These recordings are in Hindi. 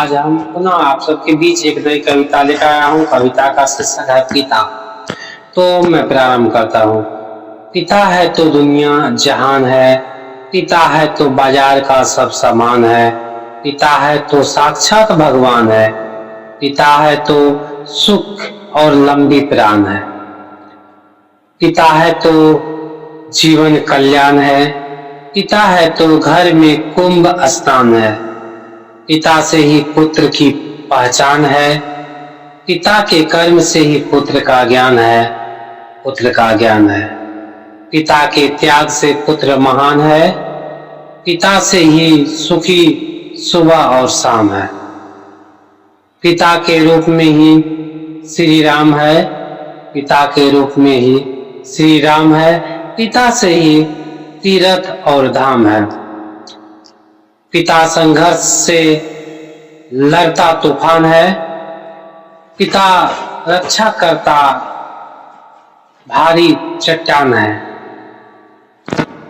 आज हम पुनः आप सबके बीच एक नई कविता लेकर आया हूँ। कविता का शीर्षक है पिता। तो मैं प्रारंभ करता हूँ। पिता है तो दुनिया जहान है, पिता है तो बाजार का सब सामान है, पिता है तो साक्षात भगवान है, पिता है तो सुख और लंबी प्राण है, पिता है तो जीवन कल्याण है, पिता है तो घर में कुंभ स्नान है, पिता से ही पुत्र की पहचान है, पिता के कर्म से ही पुत्र का ज्ञान है, पुत्र का ज्ञान है, पिता के त्याग से पुत्र महान है, पिता से ही सुखी सुबह और शाम है, पिता के रूप में ही श्री राम है, पिता के रूप में ही श्री राम है, पिता से ही तीर्थ और धाम है, पिता संघर्ष से लड़ता तूफान है, पिता रक्षा करता भारी चट्टान है,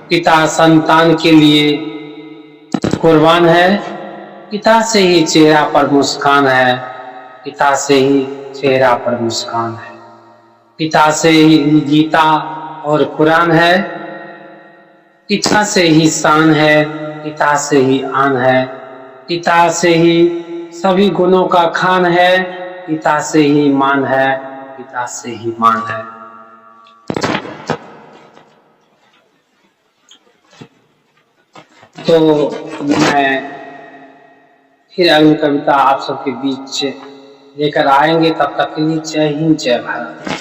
पिता संतान के लिए कुर्बान है, पिता से ही चेहरा पर मुस्कान है, पिता से ही चेहरा पर मुस्कान है, पिता से ही गीता और कुरान है, पिता से ही शान है, पिता से ही आन है, पिता से ही सभी गुणों का खान है, पिता से ही मान है, पिता से ही मान है। तो मैं फिर अगली कविता आप सबके बीच लेकर आएंगे। तब तक के लिए जय हिंद, जय भारत।